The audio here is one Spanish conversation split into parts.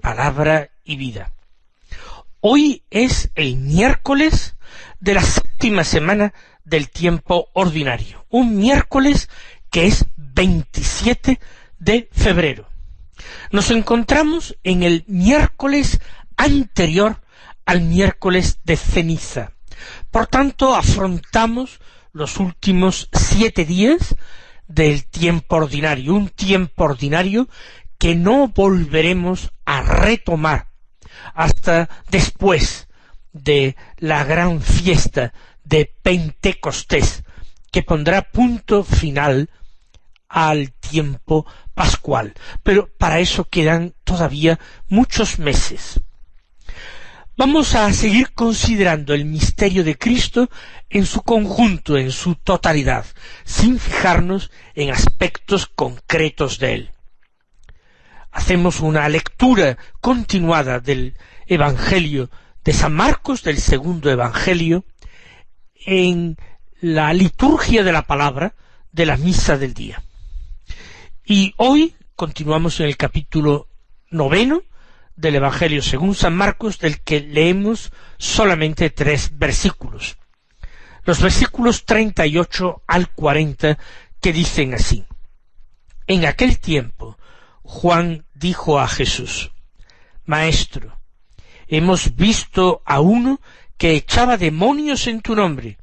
palabra y vida. Hoy es el miércoles de la 7ª semana del tiempo ordinario, un miércoles que es 27 de febrero. Nos encontramos en el miércoles anterior al miércoles de ceniza. Por tanto, afrontamos los últimos 7 días del tiempo ordinario, un tiempo ordinario que no volveremos a retomar hasta después de la gran fiesta de Pentecostés, que pondrá punto final al tiempo pascual. Pero para eso quedan todavía muchos meses. Vamos a seguir considerando el misterio de Cristo en su conjunto, en su totalidad, sin fijarnos en aspectos concretos de él. Hacemos una lectura continuada del Evangelio de San Marcos, del segundo Evangelio, en la liturgia de la palabra de la misa del día. Y hoy continuamos en el capítulo 9 del Evangelio según San Marcos, del que leemos solamente 3 versículos. Los versículos 38 al 40, que dicen así: En aquel tiempo, Juan dijo a Jesús: Maestro, hemos visto a uno que echaba demonios en tu nombre,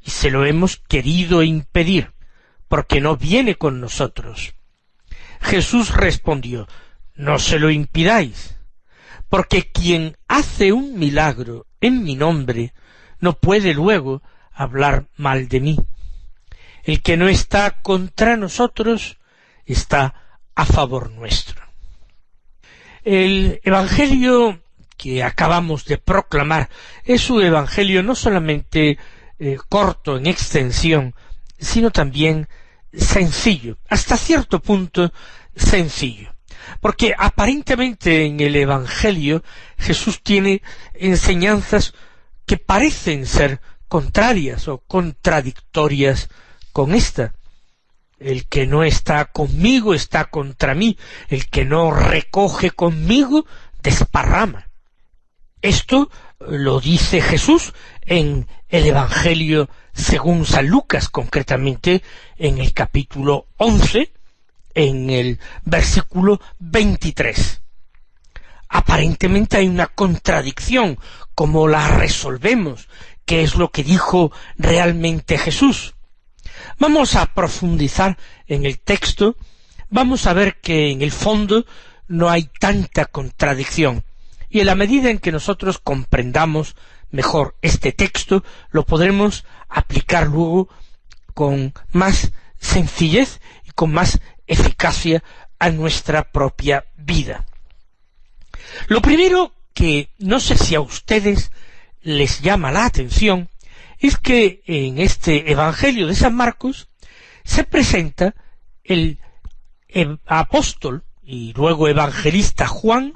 y se lo hemos querido impedir, porque no viene con nosotros. Jesús respondió: No se lo impidáis, porque quien hace un milagro en mi nombre no puede luego hablar mal de mí. El que no está contra nosotros está a favor nuestro. El Evangelio que acabamos de proclamar es un Evangelio no solamente corto en extensión, sino también sencillo, hasta cierto punto sencillo. Porque aparentemente en el Evangelio Jesús tiene enseñanzas que parecen ser contrarias o contradictorias con esta. El que no está conmigo está contra mí, el que no recoge conmigo desparrama. Esto lo dice Jesús en el Evangelio según San Lucas, concretamente en el capítulo 11, en el versículo 23. Aparentemente hay una contradicción. ¿Cómo la resolvemos? ¿Qué es lo que dijo realmente Jesús? Vamos a profundizar en el texto, vamos a ver que en el fondo no hay tanta contradicción, y en la medida en que nosotros comprendamos mejor este texto, lo podremos aplicar luego con más sencillez y con más eficacia a nuestra propia vida. Lo primero que no sé si a ustedes les llama la atención es que en este Evangelio de San Marcos se presenta el apóstol y luego evangelista Juan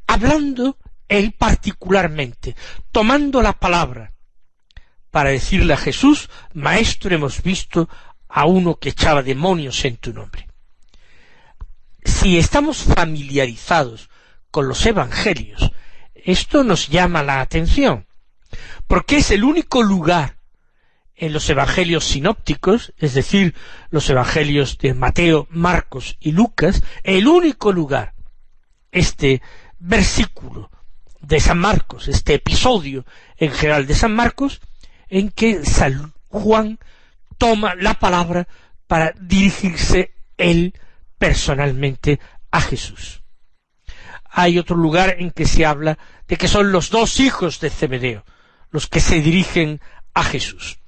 hablando él particularmente, tomando la palabra para decirle a Jesús: Maestro, hemos visto a uno que echaba demonios en tu nombre. Si estamos familiarizados con los evangelios, esto nos llama la atención, porque es el único lugar en los evangelios sinópticos, es decir, los evangelios de Mateo, Marcos y Lucas, el único lugar, este versículo de San Marcos, este episodio en general de San Marcos, en que San Juan toma la palabra para dirigirse él personalmente a Jesús. Hay otro lugar en que se habla de que son los 2 hijos de Zebedeo los que se dirigen a Jesús.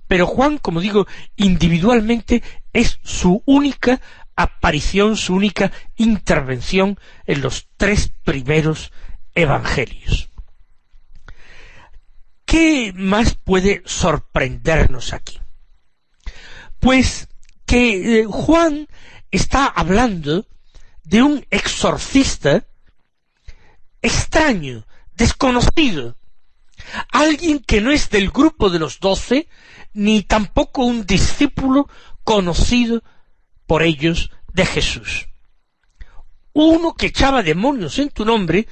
Pero Juan, como digo, individualmente es su única aparición, su única intervención en los 3 primeros evangelios. ¿Qué más puede sorprendernos aquí? Pues que Juan está hablando de un exorcista extraño, desconocido, alguien que no es del grupo de los 12, ni tampoco un discípulo conocido por ellos de Jesús. uno que echaba demonios en tu nombre,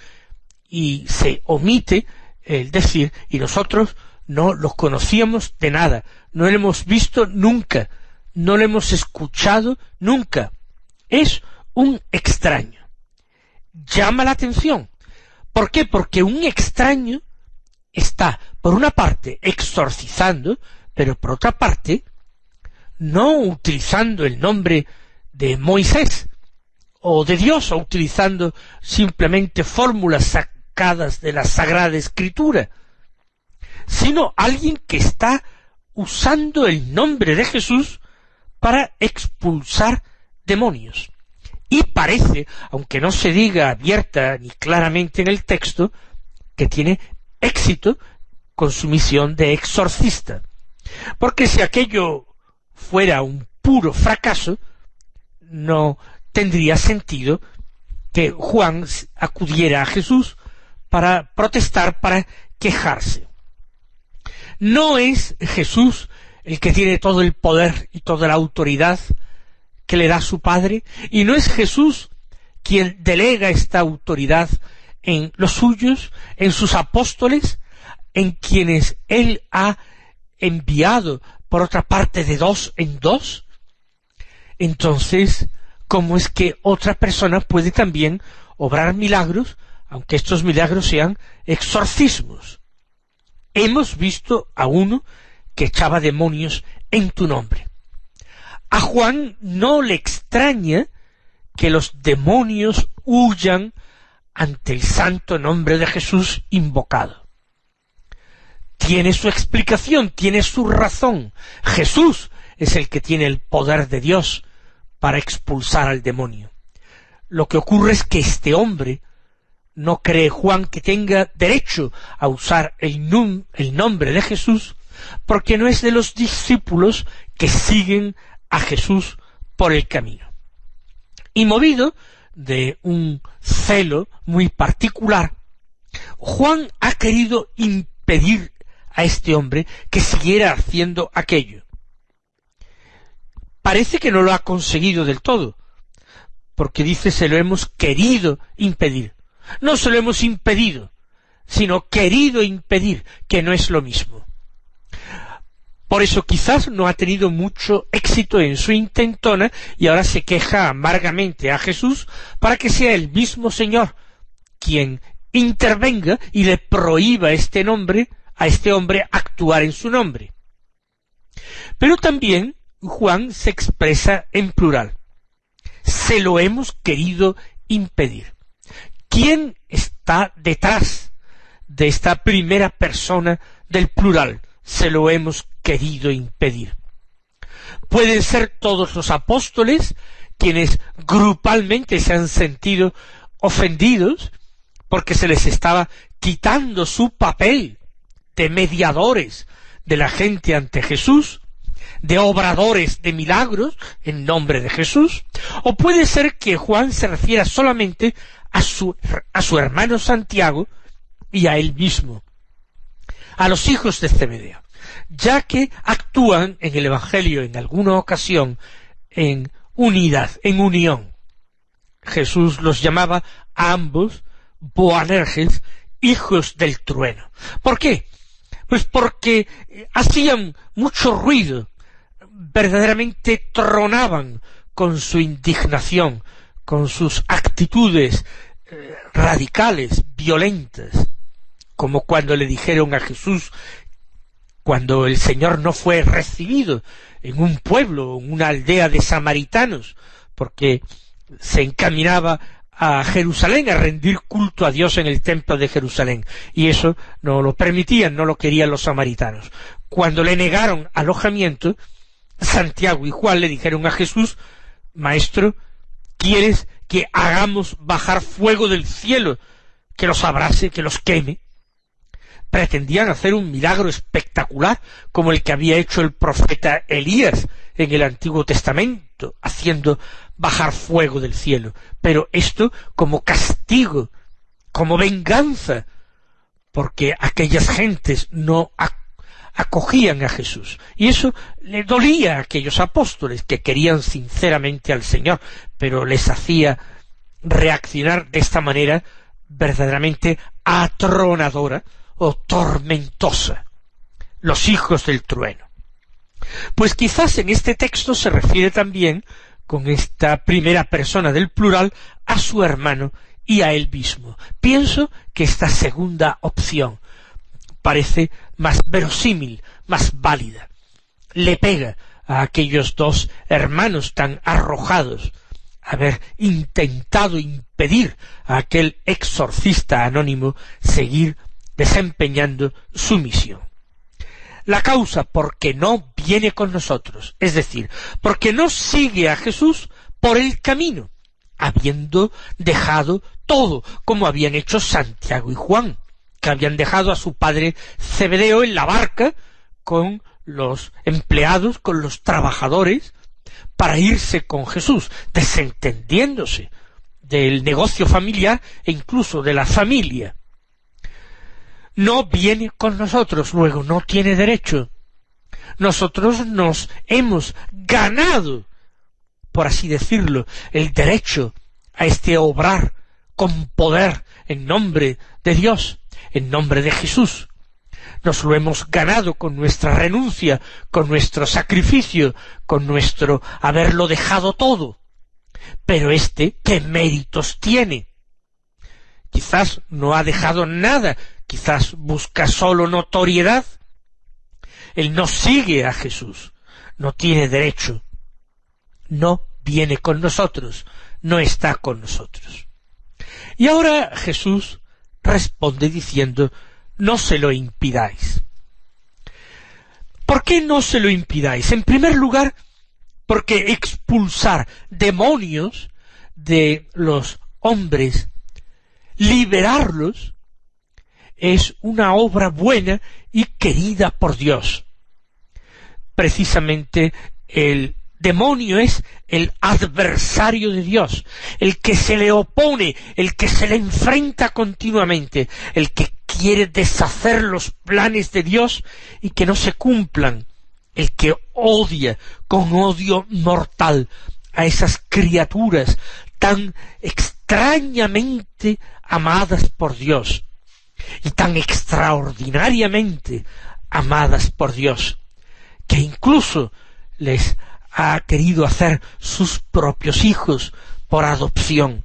y se omite el decir, y nosotros no los conocíamos de nada, no lo hemos visto nunca, no lo hemos escuchado nunca. Es un extraño. Llama la atención. ¿Por qué? Porque un extraño está, por una parte, exorcizando, pero por otra parte, no utilizando el nombre de Moisés o de Dios, o utilizando simplemente fórmulas sacadas de la Sagrada Escritura, sino alguien que está usando el nombre de Jesús para expulsar demonios. Y parece, aunque no se diga abierta ni claramente en el texto, que tiene éxito con su misión de exorcista. Porque si aquello fuera un puro fracaso, no tendría sentido que Juan acudiera a Jesús para protestar, para quejarse. No es Jesús el que tiene todo el poder y toda la autoridad que le da su Padre, y no es Jesús quien delega esta autoridad en los suyos, en sus apóstoles, en quienes Él ha enviado, por otra parte, de dos en dos. Entonces, ¿cómo es que otra persona puede también obrar milagros, aunque estos milagros sean exorcismos? Hemos visto a uno que echaba demonios en tu nombre. A Juan no le extraña que los demonios huyan ante el santo nombre de Jesús invocado. Tiene su explicación, tiene su razón. Jesús es el que tiene el poder de Dios para expulsar al demonio. Lo que ocurre es que este hombre no cree Juan que tenga derecho a usar el nombre de Jesús, porque no es de los discípulos que siguen a Jesús por el camino. Y movido de un celo muy particular, Juan ha querido impedir a este hombre que siguiera haciendo aquello. Parece que no lo ha conseguido del todo, porque dice se lo hemos querido impedir. No se lo hemos impedido, sino querido impedir, que no es lo mismo. Por eso quizás no ha tenido mucho éxito en su intentona y ahora se queja amargamente a Jesús para que sea el mismo Señor quien intervenga y le prohíba a este hombre actuar en su nombre. Pero también Juan se expresa en plural. Se lo hemos querido impedir. ¿Quién está detrás de esta primera persona del plural? Se lo hemos querido impedir. Pueden ser todos los apóstoles quienes grupalmente se han sentido ofendidos porque se les estaba quitando su papel de mediadores de la gente ante Jesús, de obradores de milagros en nombre de Jesús, o puede ser que Juan se refiera solamente a su hermano Santiago y a él mismo, a los hijos de Zebedeo, ya que actúan en el Evangelio en alguna ocasión en unidad, en unión. Jesús los llamaba a ambos Boanerges, hijos del trueno. ¿Por qué? Pues porque hacían mucho ruido, verdaderamente tronaban con su indignación, con sus actitudes radicales, violentas, como cuando le dijeron a Jesús, cuando el Señor no fue recibido en un pueblo, en una aldea de samaritanos, porque se encaminaba a Jerusalén a rendir culto a Dios en el templo de Jerusalén, y eso no lo permitían, no lo querían los samaritanos. Cuando le negaron alojamiento, Santiago y Juan le dijeron a Jesús: Maestro, ¿quieres que hagamos bajar fuego del cielo, que los abrase, que los queme? Pretendían hacer un milagro espectacular, como el que había hecho el profeta Elías en el Antiguo Testamento, haciendo bajar fuego del cielo. Pero esto como castigo, como venganza, porque aquellas gentes no acogían a Jesús. Y eso le dolía a aquellos apóstoles que querían sinceramente al Señor, pero les hacía reaccionar de esta manera verdaderamente atronadora o tormentosa. Los hijos del trueno. Pues quizás en este texto se refiere también, con esta primera persona del plural, a su hermano y a él mismo. Pienso que esta segunda opción parece más verosímil, más válida. Le pega a aquellos dos hermanos tan arrojados haber intentado impedir a aquel exorcista anónimo seguir desempeñando su misión. La causa porque no viene con nosotros, es decir, porque no sigue a Jesús por el camino, habiendo dejado todo, como habían hecho Santiago y Juan, que habían dejado a su padre Zebedeo en la barca con los empleados, con los trabajadores, para irse con Jesús, desentendiéndose del negocio familiar e incluso de la familia. No viene con nosotros, luego no tiene derecho. Nosotros nos hemos ganado, por así decirlo, el derecho a este obrar con poder en nombre de Dios, en nombre de Jesús. Nos lo hemos ganado con nuestra renuncia, con nuestro sacrificio, con nuestro haberlo dejado todo. Pero ¿qué méritos tiene? Quizás no ha dejado nada, quizás busca solo notoriedad. Él no sigue a Jesús, no tiene derecho, no viene con nosotros, no está con nosotros. Y ahora Jesús responde diciendo: no se lo impidáis. ¿Por qué no se lo impidáis? En primer lugar, porque expulsar demonios de los hombres, liberarlos, es una obra buena y querida por Dios. Precisamente el demonio es el adversario de Dios, el que se le opone, el que se le enfrenta continuamente, el que quiere deshacer los planes de Dios y que no se cumplan, el que odia con odio mortal a esas criaturas tan extrañamente amadas por Dios y tan extraordinariamente amadas por Dios, que incluso les ha querido hacer sus propios hijos por adopción.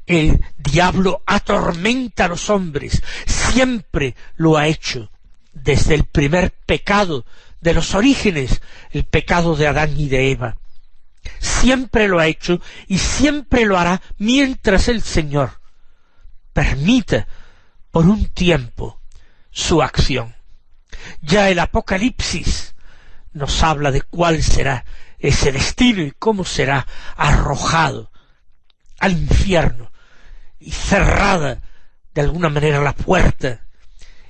El diablo atormenta a los hombres, siempre lo ha hecho, desde el primer pecado de los orígenes, el pecado de Adán y de Eva. Siempre lo ha hecho y siempre lo hará mientras el Señor permita por un tiempo su acción. Ya el Apocalipsis nos habla de cuál será ese destino y cómo será arrojado al infierno y cerrada de alguna manera la puerta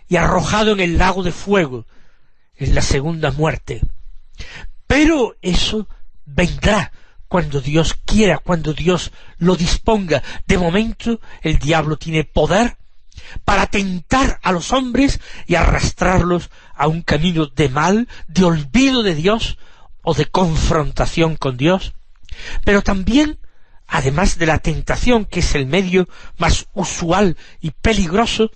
y arrojado en el lago de fuego, en la segunda muerte. Pero eso vendrá cuando Dios quiera, cuando Dios lo disponga. De momento el diablo tiene poder para tentar a los hombres y arrastrarlos a un camino de mal, de olvido de Dios o de confrontación con Dios. Pero también, además de la tentación, que es el medio más usual y peligroso,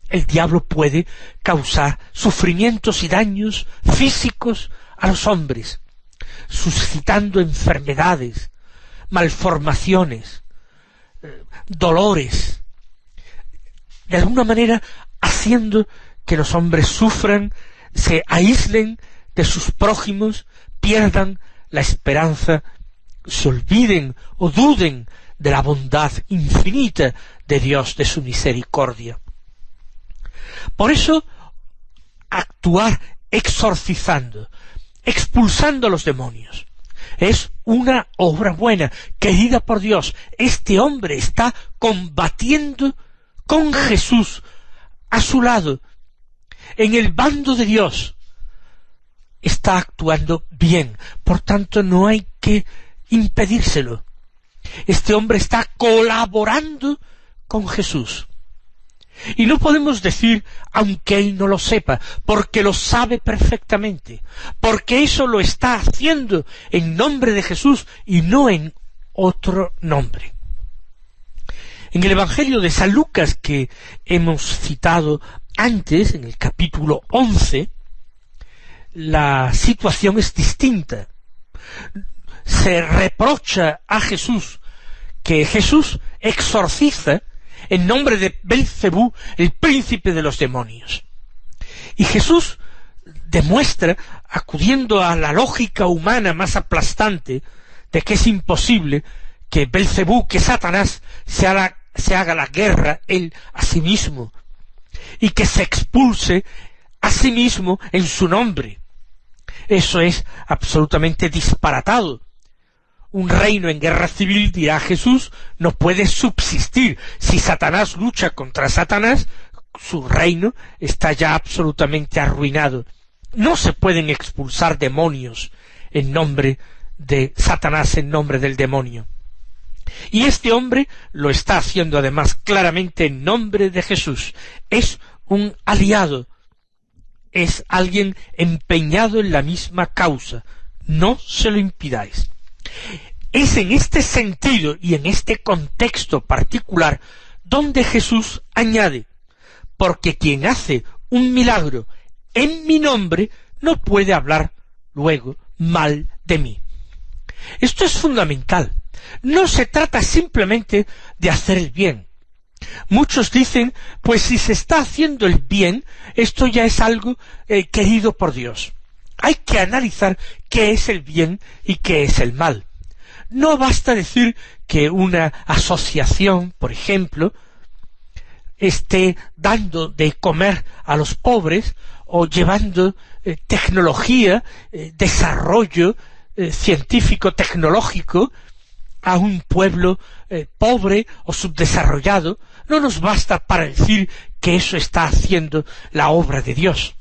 el diablo puede causar sufrimientos y daños físicos a los hombres, suscitando enfermedades, malformaciones, dolores, de alguna manera haciendo que los hombres sufran, se aíslen de sus prójimos, pierdan la esperanza, se olviden o duden de la bondad infinita de Dios, de su misericordia. Por eso, actuar exorcizando, expulsando a los demonios, es una obra buena, querida por Dios. Este hombre está combatiendo con Jesús a su lado, en el bando de Dios. Está actuando bien, por tanto no hay que impedírselo. Este hombre está colaborando con Jesús. Y no podemos decir, aunque él no lo sepa, porque lo sabe perfectamente, porque eso lo está haciendo en nombre de Jesús y no en otro nombre. En el Evangelio de San Lucas, que hemos citado antes, en el capítulo 11, la situación es distinta. Se reprocha a Jesús que Jesús exorciza en nombre de Belcebú, el príncipe de los demonios. Y Jesús demuestra, acudiendo a la lógica humana más aplastante, de que es imposible que Belcebú, que Satanás, se haga la guerra él a sí mismo, y que se expulse a sí mismo en su nombre. Eso es absolutamente disparatado. Un reino en guerra civil, dirá Jesús, no puede subsistir. Si Satanás lucha contra Satanás, su reino está ya absolutamente arruinado. No se pueden expulsar demonios en nombre de Satanás, en nombre del demonio. Y este hombre lo está haciendo además claramente en nombre de Jesús. Es un aliado, es alguien empeñado en la misma causa. No se lo impidáis. Es en este sentido y en este contexto particular donde Jesús añade: porque quien hace un milagro en mi nombre no puede hablar luego mal de mí. Esto es fundamental. No se trata simplemente de hacer el bien. Muchos dicen, pues si se está haciendo el bien, esto ya es algo querido por Dios. Hay que analizar qué es el bien y qué es el mal. No basta decir que una asociación, por ejemplo, esté dando de comer a los pobres o llevando tecnología, desarrollo científico-tecnológico a un pueblo pobre o subdesarrollado. No nos basta para decir que eso está haciendo la obra de Dios.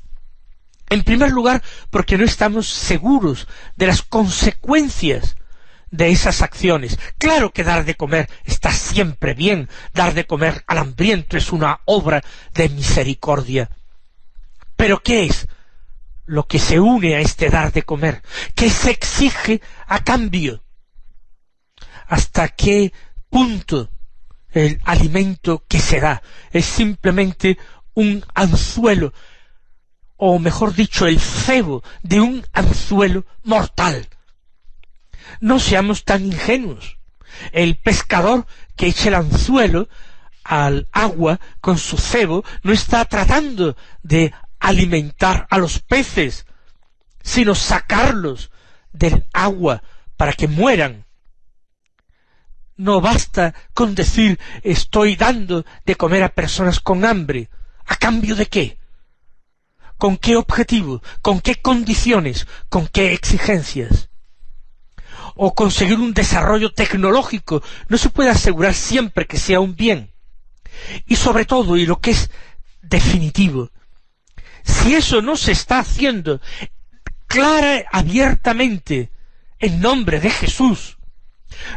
En primer lugar, porque no estamos seguros de las consecuencias de esas acciones. Claro que dar de comer está siempre bien. Dar de comer al hambriento es una obra de misericordia. Pero ¿qué es lo que se une a este dar de comer? ¿Qué se exige a cambio? ¿Hasta qué punto el alimento que se da es simplemente un anzuelo, o mejor dicho, el cebo de un anzuelo mortal? No seamos tan ingenuos. El pescador que echa el anzuelo al agua con su cebo no está tratando de alimentar a los peces, sino sacarlos del agua para que mueran. No basta con decir estoy dando de comer a personas con hambre. ¿A cambio de qué? ¿Con qué objetivo? ¿Con qué condiciones? ¿Con qué exigencias? O conseguir un desarrollo tecnológico no se puede asegurar siempre que sea un bien. Y sobre todo, y lo que es definitivo, si eso no se está haciendo clara, abiertamente, en nombre de Jesús,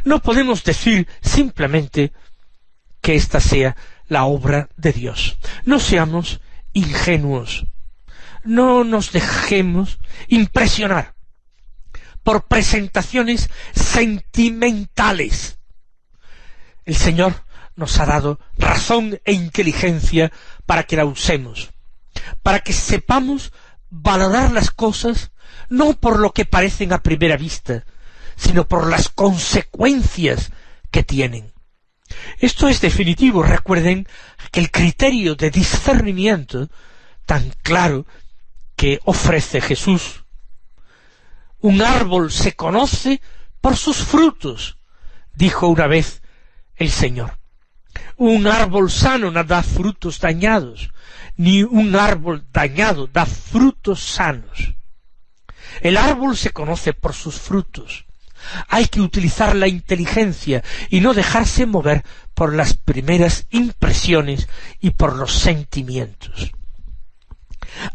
no podemos decir simplemente que esta sea la obra de Dios. No seamos ingenuos. No nos dejemos impresionar por presentaciones sentimentales. El Señor nos ha dado razón e inteligencia para que la usemos, para que sepamos valorar las cosas no por lo que parecen a primera vista, sino por las consecuencias que tienen. Esto es definitivo. Recuerden que el criterio de discernimiento tan claro que ofrece Jesús: un árbol se conoce por sus frutos, dijo una vez el Señor. Un árbol sano no da frutos dañados, ni un árbol dañado da frutos sanos. El árbol se conoce por sus frutos. Hay que utilizar la inteligencia y no dejarse mover por las primeras impresiones y por los sentimientos.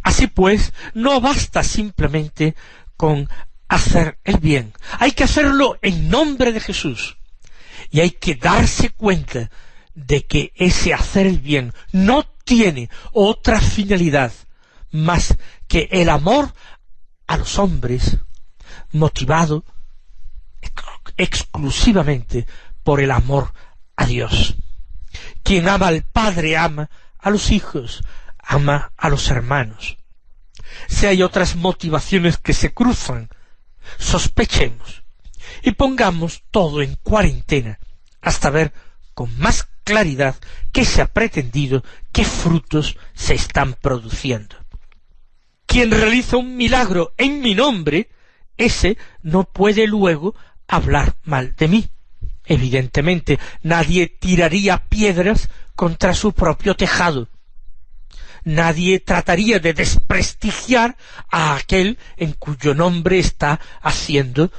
Así pues, no basta simplemente con hacer el bien. Hay que hacerlo en nombre de Jesús. Y hay que darse cuenta de que ese hacer el bien no tiene otra finalidad más que el amor a los hombres, motivado exclusivamente por el amor a Dios. Quien ama al padre ama a los hijos, ama a los hermanos. Si hay otras motivaciones que se cruzan, sospechemos y pongamos todo en cuarentena hasta ver con más claridad qué se ha pretendido, qué frutos se están produciendo. Quien realiza un milagro en mi nombre, ese no puede luego hablar mal de mí. Evidentemente, nadie tiraría piedras contra su propio tejado. Nadie trataría de desprestigiar a aquel en cuyo nombre está haciendo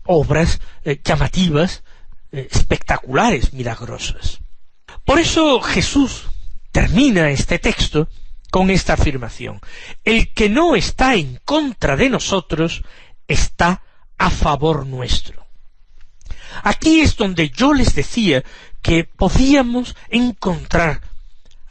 obras llamativas, espectaculares, milagrosas. Por eso Jesús termina este texto con esta afirmación: el que no está en contra de nosotros está a favor nuestro. Aquí es donde yo les decía que podíamos encontrar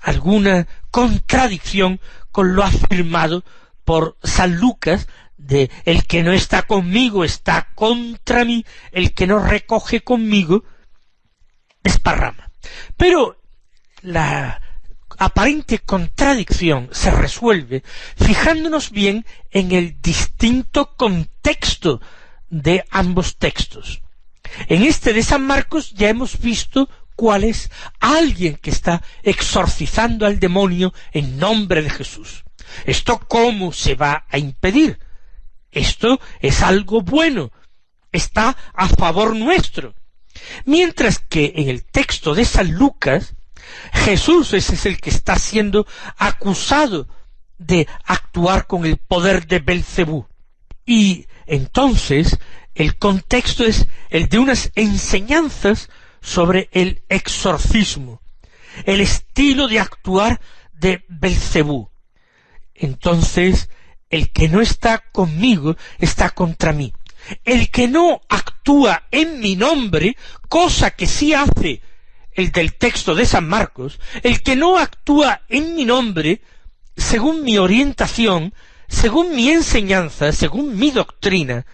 alguna contradicción con lo afirmado por San Lucas de el que no está conmigo está contra mí, el que no recoge conmigo desparrama. Pero la aparente contradicción se resuelve fijándonos bien en el distinto contexto de ambos textos. En este de San Marcos ya hemos visto cuál es alguien que está exorcizando al demonio en nombre de Jesús. ¿Esto cómo se va a impedir? Esto es algo bueno, está a favor nuestro. Mientras que en el texto de San Lucas, Jesús es el que está siendo acusado de actuar con el poder de Belcebú. Y entonces el contexto es el de unas enseñanzas sobre el exorcismo, el estilo de actuar de Belcebú. Entonces, el que no está conmigo está contra mí. El que no actúa en mi nombre, cosa que sí hace el del texto de San Marcos, el que no actúa en mi nombre, según mi orientación, según mi enseñanza, según mi doctrina,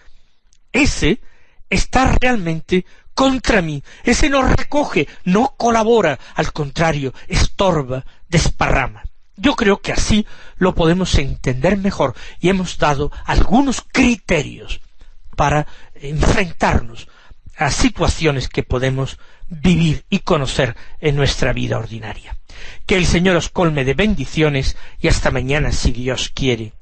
ese está realmente contra mí. Ese no recoge, no colabora, al contrario, estorba, desparrama. Yo creo que así lo podemos entender mejor y hemos dado algunos criterios para enfrentarnos a situaciones que podemos vivir y conocer en nuestra vida ordinaria. Que el Señor os colme de bendiciones y hasta mañana si Dios quiere.